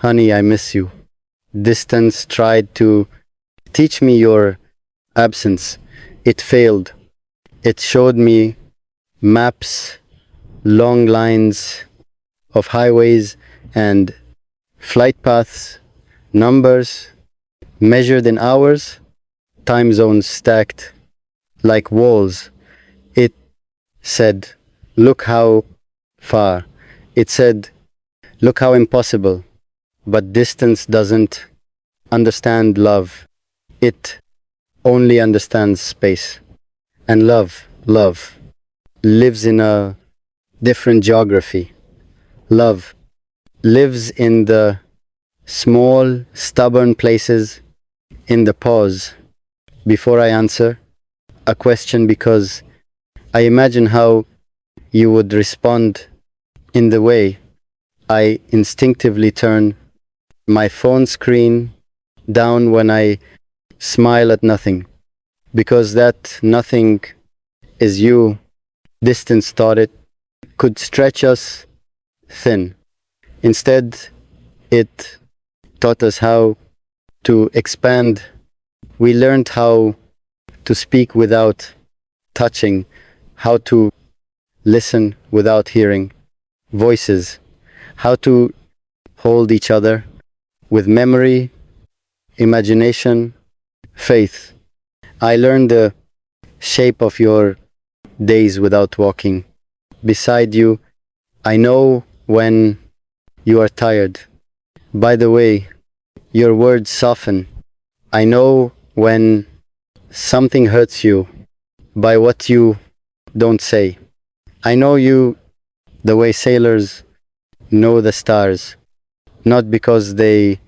Honey, I miss you. Distance tried to teach me your absence. It failed. It showed me maps, long lines of highways and flight paths, numbers measured in hours, time zones stacked like walls. It said, look how far. It said, look how impossible. But distance doesn't understand love. It only understands space. And love lives in a different geography. Love lives in the small, stubborn places, in the pause before I answer a question, because I imagine how you would respond, in the way I instinctively turn my phone screen down when I smile at nothing, because that nothing is you. Distance thought it could stretch us thin. Instead, it taught us how to expand. We learned how to speak without touching, how to listen without hearing voices, how to hold each other with memory, imagination, faith. I learned the shape of your days without walking beside you. I know when you are tired. By the way, your words soften. I know when something hurts you by what you don't say. I know you the way sailors know the stars, not because they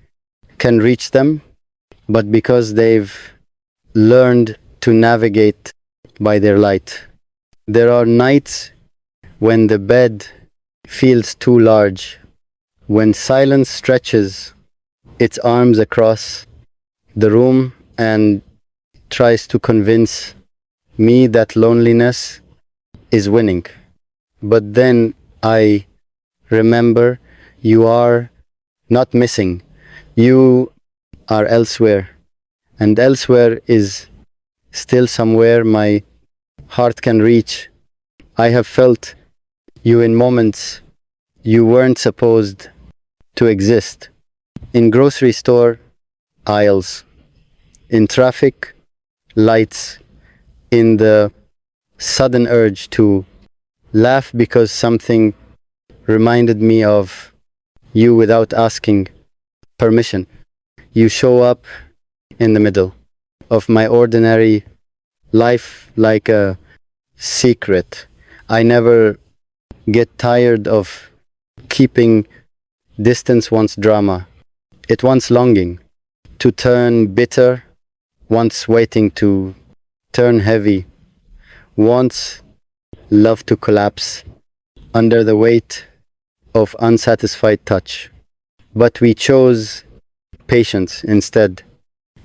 can reach them, but because they've learned to navigate by their light. There are nights when the bed feels too large, when silence stretches its arms across the room and tries to convince me that loneliness is winning. But then I remember you are not missing. You are elsewhere, and elsewhere is still somewhere my heart can reach. I have felt you in moments you weren't supposed to exist. In grocery store aisles, in traffic lights, in the sudden urge to laugh because something reminded me of you without asking permission. You show up in the middle of my ordinary life like a secret. I never get tired of keeping distance. Once drama, it wants longing to turn bitter, once waiting to turn heavy, wants love to collapse under the weight of unsatisfied touch. But we chose patience instead.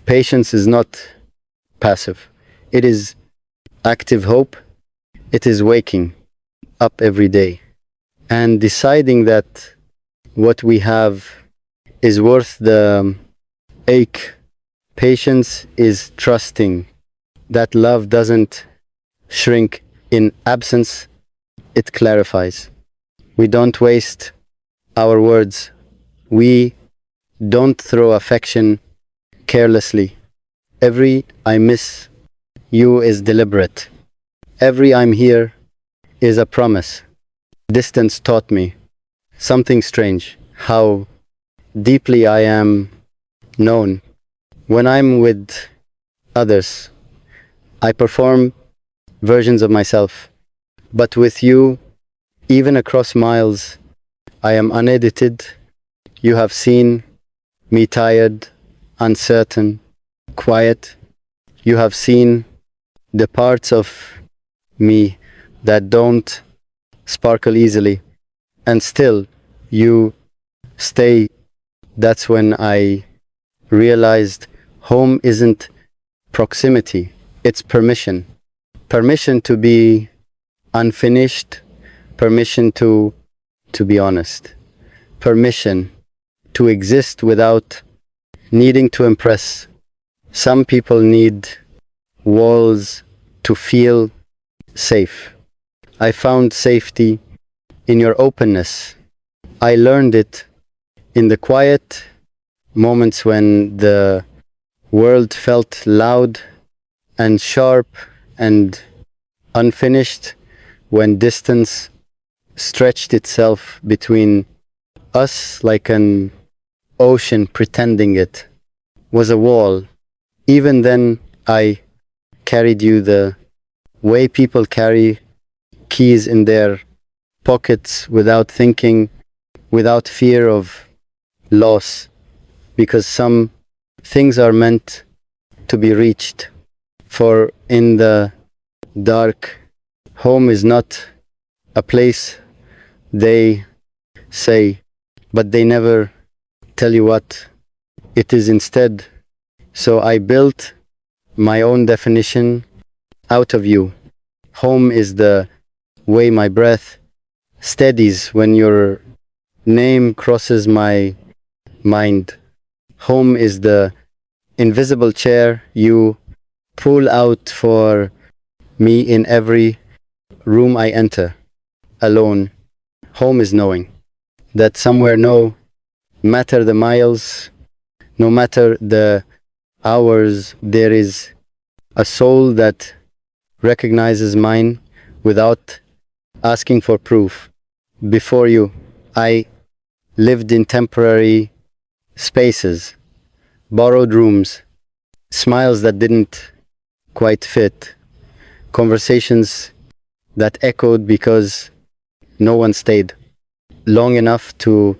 Patience is not passive, it is active hope. It is waking up every day and deciding that what we have is worth the ache. Patience is trusting that love doesn't shrink in absence, it clarifies. We don't waste our words. We don't throw affection carelessly. Every I miss you is deliberate. Every I'm here is a promise. Distance taught me something strange, how deeply I am known. When I'm with others, I perform versions of myself. But with you, even across miles, I am unedited. You have seen me tired, uncertain, quiet. You have seen the parts of me that don't sparkle easily. And still, you stay. That's when I realized home isn't proximity, it's permission. Permission to be unfinished, permission to be honest, permission to exist without needing to impress. Some people need walls to feel safe. I found safety in your openness. I learned it in the quiet moments when the world felt loud and sharp and unfinished, when distance stretched itself between us like an ocean pretending it was a wall. Even then, I carried you the way people carry keys in their pockets without thinking, without fear of loss, because some things are meant to be reached. For in the dark, home is not a place, they say, but they never tell you what it is instead. So I built my own definition out of you. Home is the way my breath steadies when your name crosses my mind. Home is the invisible chair you pull out for me in every room I enter alone. Home is knowing that somewhere, no matter the miles, no matter the hours, there is a soul that recognizes mine without asking for proof. Before you, I lived in temporary spaces, borrowed rooms, smiles that didn't quite fit, conversations that echoed because no one stayed long enough to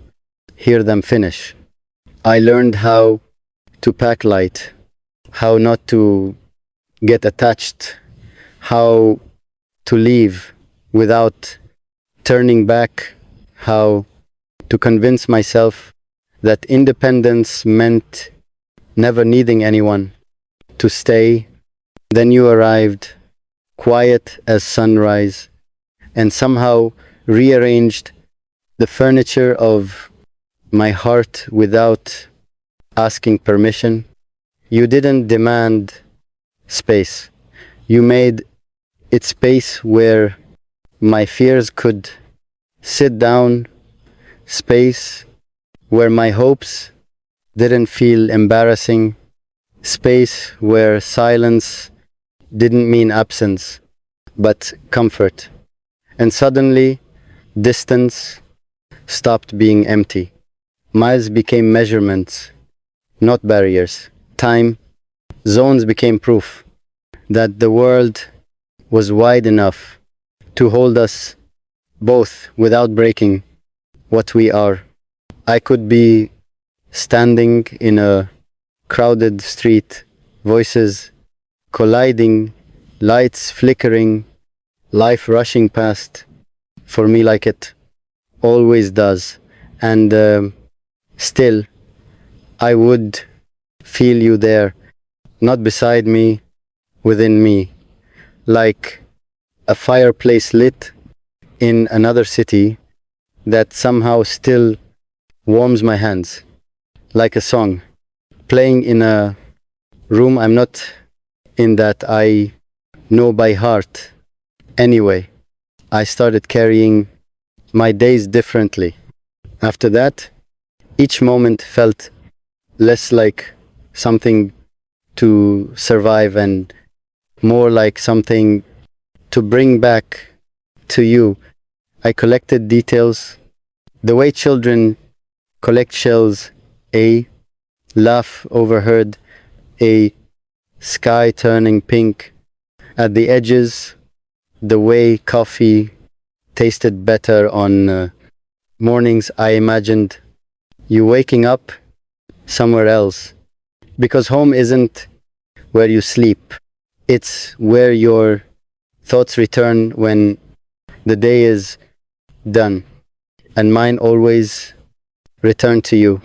hear them finish. I learned how to pack light, how not to get attached, how to leave without turning back, how to convince myself that independence meant never needing anyone to stay. Then you arrived, quiet as sunrise, and somehow rearranged the furniture of my heart without asking permission. You didn't demand space. You made it space where my fears could sit down, space where my hopes didn't feel embarrassing, space where silence didn't mean absence, but comfort. And suddenly, distance stopped being empty. Miles became measurements, not barriers. Time, zones became proof that the world was wide enough to hold us both without breaking what we are. I could be standing in a crowded street, voices colliding, lights flickering, life rushing past for me like it always does. And still, I would feel you there, not beside me, within me, like a fireplace lit in another city that somehow still warms my hands, like a song playing in a room I'm not in, that I know by heart. Anyway, I started carrying my days differently. After that, each moment felt less like something to survive and more like something to bring back to you. I collected details, the way children collect shells, a laugh overheard, a sky turning pink at the edges, the way coffee tasted better on mornings I imagined you waking up somewhere else. Because home isn't where you sleep, it's where your thoughts return when the day is done, and mine always return to you.